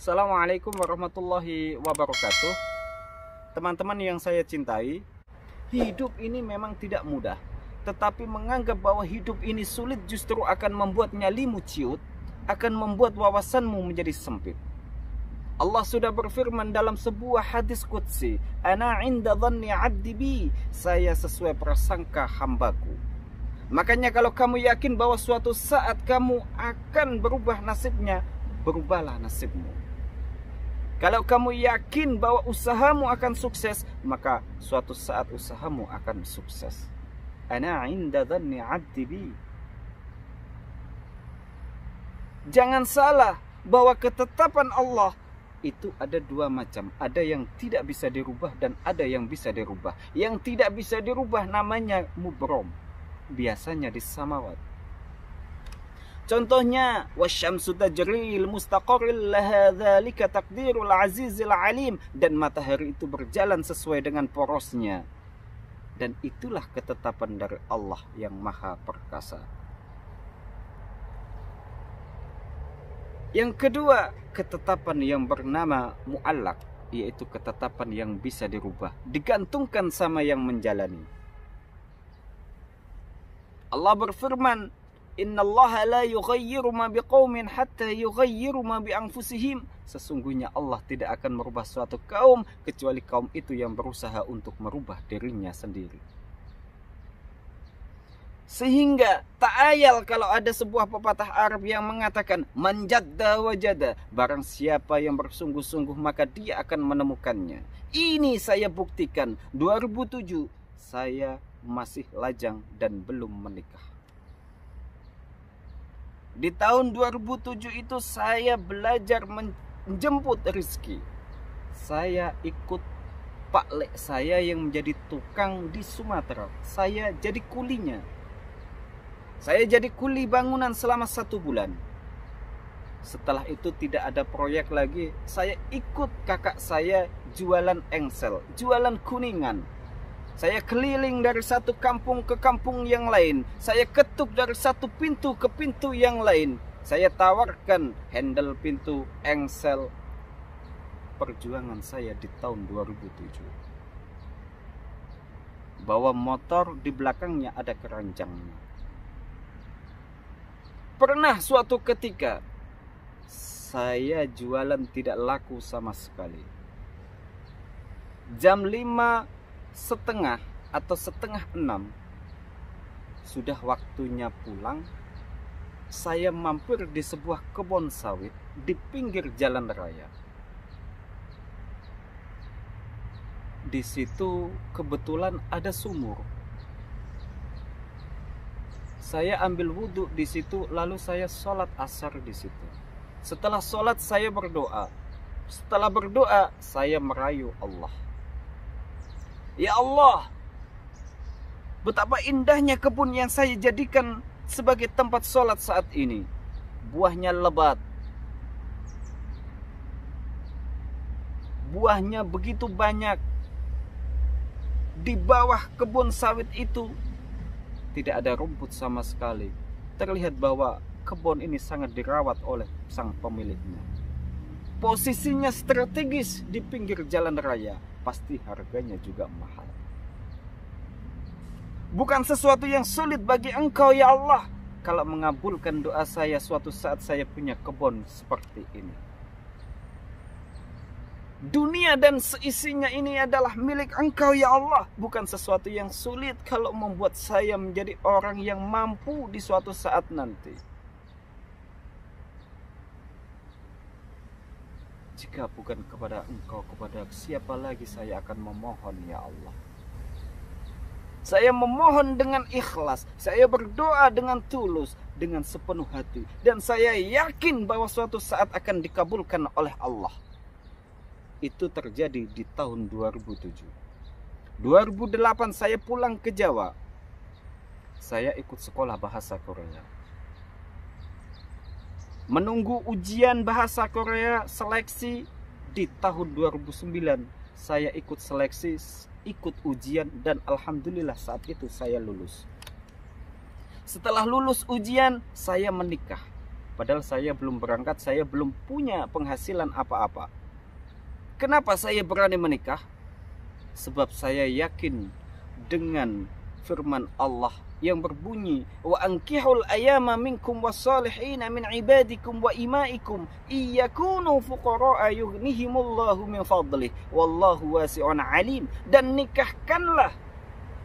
Assalamualaikum warahmatullahi wabarakatuh. Teman-teman yang saya cintai, hidup ini memang tidak mudah. Tetapi menganggap bahwa hidup ini sulit justru akan membuat nyalimu ciut, akan membuat wawasanmu menjadi sempit. Allah sudah berfirman dalam sebuah hadis qudsi, "Ana 'inda dhanni 'abdi bi", saya sesuai prasangka hambaku. Makanya kalau kamu yakin bahwa suatu saat kamu akan berubah nasibnya, berubahlah nasibmu. Kalau kamu yakin bahwa usahamu akan sukses, maka suatu saat usahamu akan sukses. Ana 'inda dhanni 'abdi bi. Jangan salah bahwa ketetapan Allah itu ada dua macam. Ada yang tidak bisa dirubah dan ada yang bisa dirubah. Yang tidak bisa dirubah namanya mubrom. Biasanya di samawat. Contohnya, wasyamsu tajril mustaqarril laha dzalika taqdirul azizil alim, dan matahari itu berjalan sesuai dengan porosnya. Dan itulah ketetapan dari Allah yang Maha Perkasa. Yang kedua, ketetapan yang bernama mu'allaq, yaitu ketetapan yang bisa dirubah, digantungkan sama yang menjalani. Allah berfirman, "Innallaha la yughayyiru ma biqaumin hatta yughayyiru ma bi anfusihim." Sesungguhnya Allah tidak akan merubah suatu kaum kecuali kaum itu yang berusaha untuk merubah dirinya sendiri. Sehingga tak ayal kalau ada sebuah pepatah Arab yang mengatakan, "Man jadda wajada", barang siapa yang bersungguh-sungguh maka dia akan menemukannya. Ini saya buktikan, 2007 saya masih lajang dan belum menikah. Di tahun 2007 itu saya belajar menjemput rezeki. Saya ikut Pak Lek saya yang menjadi tukang di Sumatera. Saya jadi kulinya. Saya jadi kuli bangunan selama 1 bulan. Setelah itu tidak ada proyek lagi. Saya ikut kakak saya jualan engsel, jualan kuningan. Saya keliling dari satu kampung ke kampung yang lain. Saya ketuk dari satu pintu ke pintu yang lain. Saya tawarkan handle pintu, engsel. Perjuangan saya di tahun 2007. Bawa motor, di belakangnya ada keranjangnya. Pernah suatu ketika saya jualan tidak laku sama sekali. Jam 5:30 atau 5:30 sudah waktunya pulang. Saya mampir di sebuah kebun sawit di pinggir jalan raya. Di situ kebetulan ada sumur. Saya ambil wudhu di situ, lalu saya sholat asar di situ. Setelah sholat saya berdoa. Setelah berdoa saya merayu Allah. Ya Allah, betapa indahnya kebun yang saya jadikan sebagai tempat sholat saat ini. Buahnya lebat. Buahnya begitu banyak. Di bawah kebun sawit itu tidak ada rumput sama sekali. Terlihat bahwa kebun ini sangat dirawat oleh sang pemiliknya. Posisinya strategis di pinggir jalan raya. Pasti harganya juga mahal. Bukan sesuatu yang sulit bagi Engkau ya Allah, kalau mengabulkan doa saya suatu saat saya punya kebun seperti ini. Dunia dan seisinya ini adalah milik Engkau ya Allah. Bukan sesuatu yang sulit kalau membuat saya menjadi orang yang mampu di suatu saat nanti. Jika bukan kepada Engkau, kepada siapa lagi saya akan memohon ya Allah. Saya memohon dengan ikhlas. Saya berdoa dengan tulus, dengan sepenuh hati. Dan saya yakin bahwa suatu saat akan dikabulkan oleh Allah. Itu terjadi di tahun 2007. 2008 saya pulang ke Jawa. Saya ikut sekolah bahasa Korea. Menunggu ujian bahasa Korea seleksi di tahun 2009. Saya ikut seleksi, ikut ujian, dan alhamdulillah saat itu saya lulus. Setelah lulus ujian, saya menikah. Padahal saya belum berangkat, saya belum punya penghasilan apa-apa. Kenapa saya berani menikah? Sebab saya yakin dengan firman Allah yang berbunyi, wa ankihul ayama minkum wassalihina min ibadikum wa imaikum iyakunu fuqara'a yughnihimullahu min fadlih wallahu wasi'un alim. Dan nikahkanlah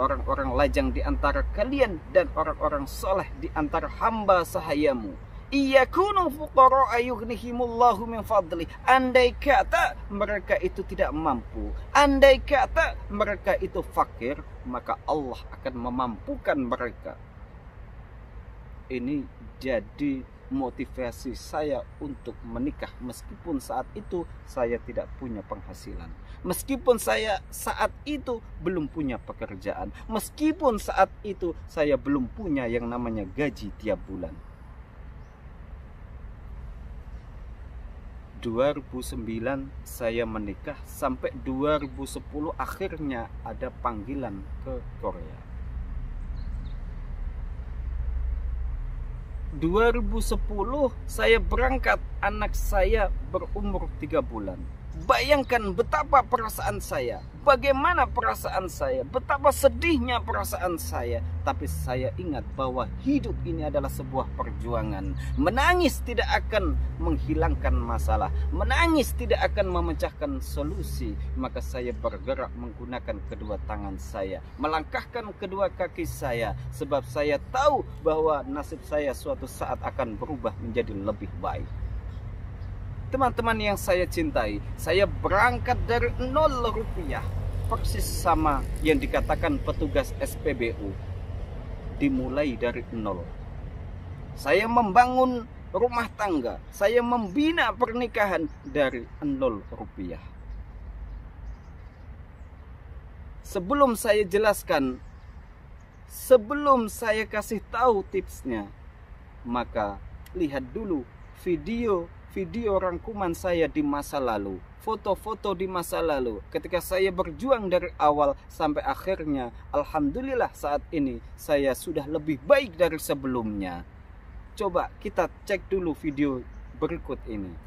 orang-orang lajang di antara kalian dan orang-orang soleh di antara hamba sahayamu. Iyakunu fuqara'a yughnihimullahu min fadli. Andai kata mereka itu tidak mampu, andai kata mereka itu fakir, maka Allah akan memampukan mereka. Ini jadi motivasi saya untuk menikah, meskipun saat itu saya tidak punya penghasilan, meskipun saya saat itu belum punya pekerjaan, meskipun saat itu saya belum punya yang namanya gaji tiap bulan. 2009 saya menikah, sampai 2010 akhirnya ada panggilan ke Korea. 2010 saya berangkat, anak saya berumur 3 bulan. Bayangkan betapa perasaan saya, bagaimana perasaan saya, betapa sedihnya perasaan saya. Tapi saya ingat bahwa hidup ini adalah sebuah perjuangan. Menangis tidak akan menghilangkan masalah, menangis tidak akan memecahkan solusi. Maka saya bergerak menggunakan kedua tangan saya, melangkahkan kedua kaki saya, sebab saya tahu bahwa nasib saya suatu saat akan berubah menjadi lebih baik. Teman-teman yang saya cintai, saya berangkat dari 0 rupiah, persis sama yang dikatakan petugas SPBU. Dimulai dari 0. Saya membangun rumah tangga, saya membina pernikahan dari 0 rupiah. Sebelum saya jelaskan, sebelum saya kasih tahu tipsnya, maka lihat dulu video rangkuman saya di masa lalu, foto-foto di masa lalu, ketika saya berjuang dari awal sampai akhirnya. Alhamdulillah saat ini saya sudah lebih baik dari sebelumnya. Coba kita cek dulu video berikut ini.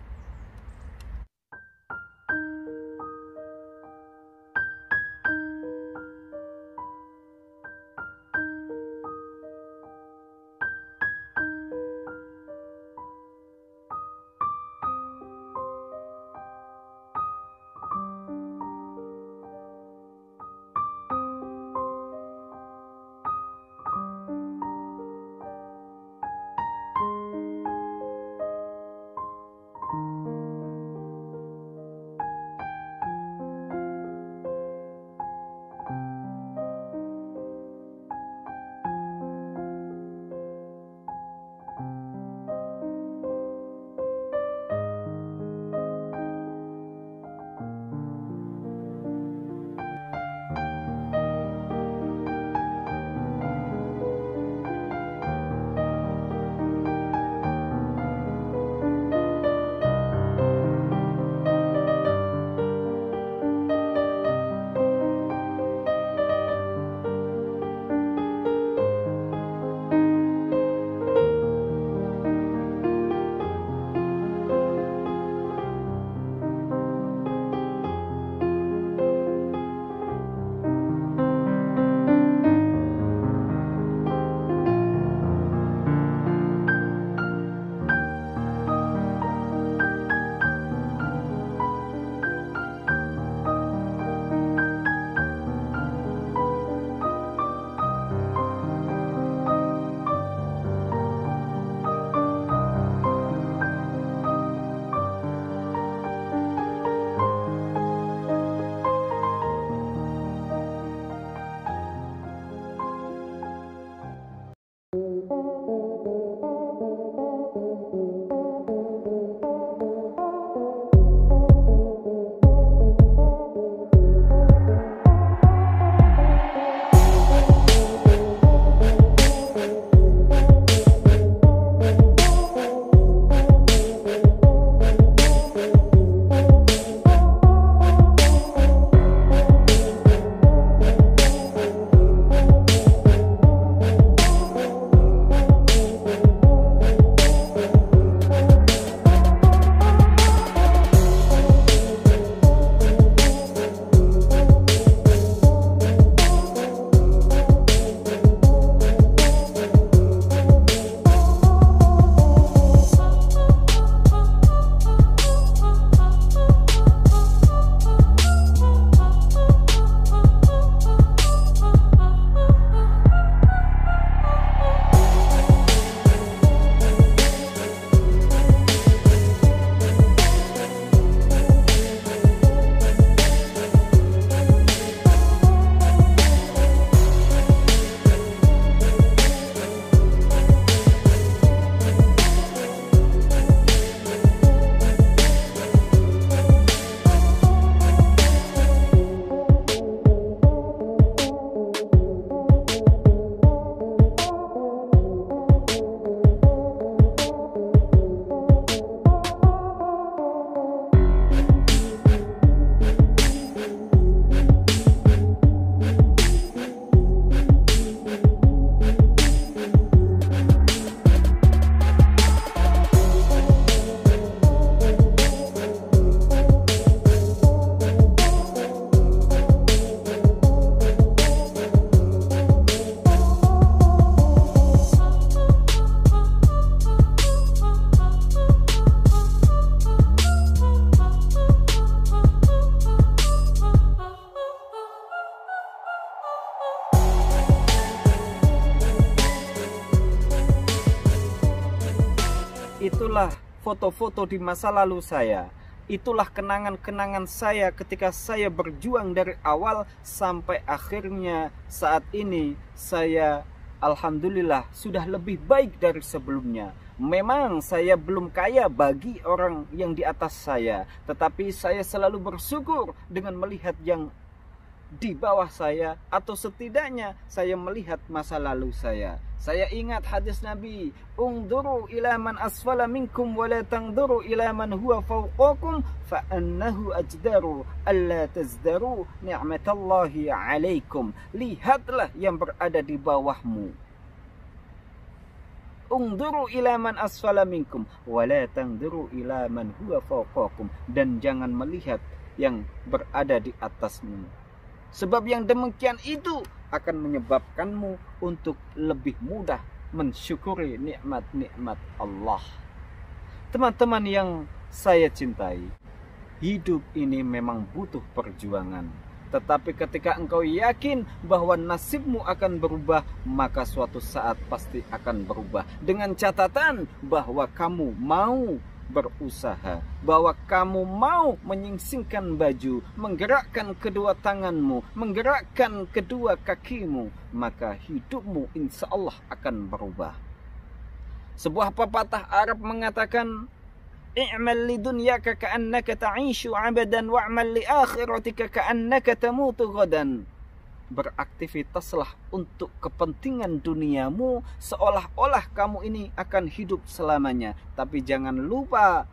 itulah foto-foto di masa lalu saya. Itulah kenangan-kenangan saya ketika saya berjuang dari awal sampai akhirnya saat ini saya alhamdulillah sudah lebih baik dari sebelumnya. Memang saya belum kaya bagi orang yang di atas saya, tetapi saya selalu bersyukur dengan melihat yang di bawah saya, atau setidaknya saya melihat masa lalu saya. Saya ingat hadis Nabi, "Unduru ila man asfala minkum wa la tangduru ila man huwa fawqakum fa annahu ajdaru alla tazdaru ni'matallahi 'alaikum." Lihatlah yang berada di bawahmu. Unduru ila man asfala minkum wa la tangduru ila man huwa fawqakum, dan jangan melihat yang berada di atasmu. Sebab yang demikian itu akan menyebabkanmu untuk lebih mudah mensyukuri nikmat-nikmat Allah. Teman-teman yang saya cintai, hidup ini memang butuh perjuangan. Tetapi ketika engkau yakin bahwa nasibmu akan berubah, maka suatu saat pasti akan berubah. Dengan catatan bahwa kamu mau berusaha, bahwa kamu mau menyingsingkan baju, menggerakkan kedua tanganmu, menggerakkan kedua kakimu, maka hidupmu insya Allah akan berubah. Sebuah pepatah Arab mengatakan, "I'mal li dunyaka ka'annaka ta'ishu 'abadan wa'mal li akhiratika ka'annaka tamutu ghadan." Beraktivitaslah untuk kepentingan duniamu seolah-olah kamu ini akan hidup selamanya. Tapi jangan lupa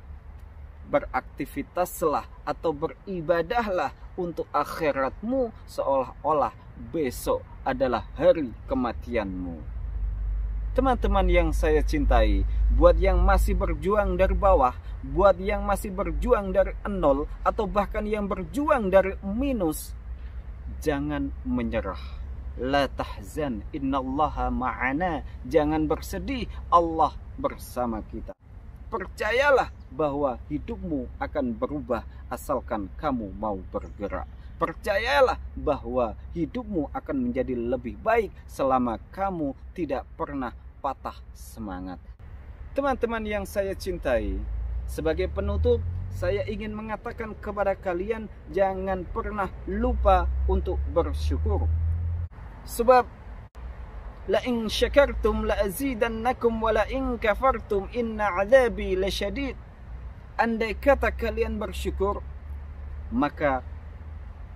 beraktivitaslah atau beribadahlah untuk akhiratmu seolah-olah besok adalah hari kematianmu. Teman-teman yang saya cintai, buat yang masih berjuang dari bawah, buat yang masih berjuang dari nol, atau bahkan yang berjuang dari minus, jangan menyerah. La tahzan, innallaha ma'ana. Jangan bersedih, Allah bersama kita. Percayalah bahwa hidupmu akan berubah asalkan kamu mau bergerak. Percayalah bahwa hidupmu akan menjadi lebih baik selama kamu tidak pernah patah semangat. Teman-teman yang saya cintai, sebagai penutup, saya ingin mengatakan kepada kalian, jangan pernah lupa untuk bersyukur. Sebab la in syakartum la azidannakum wa la in kafartum inna 'adzabi lasyadid. Andai kata kalian bersyukur, maka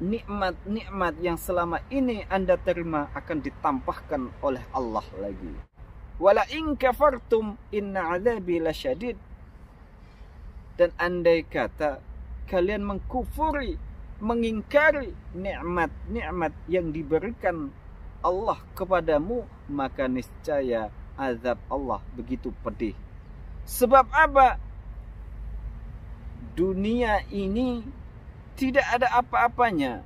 nikmat-nikmat yang selama ini Anda terima akan ditampahkan oleh Allah lagi. Wa la in kafartum inna 'adzabi lasyadid. Dan andai kata kalian mengkufuri, mengingkari nikmat-nikmat yang diberikan Allah kepadamu, maka niscaya azab Allah begitu pedih. Sebab apa? Dunia ini tidak ada apa-apanya.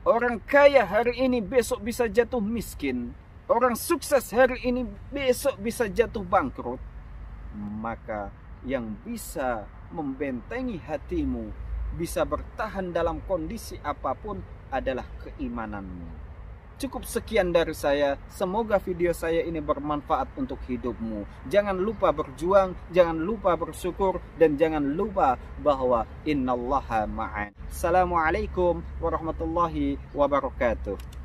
Orang kaya hari ini besok bisa jatuh miskin. Orang sukses hari ini besok bisa jatuh bangkrut. Maka yang bisa membentengi hatimu, bisa bertahan dalam kondisi apapun adalah keimananmu. Cukup sekian dari saya. Semoga video saya ini bermanfaat untuk hidupmu. Jangan lupa berjuang, jangan lupa bersyukur, dan jangan lupa bahwa innallaha ma'an. Assalamualaikum warahmatullahi wabarakatuh.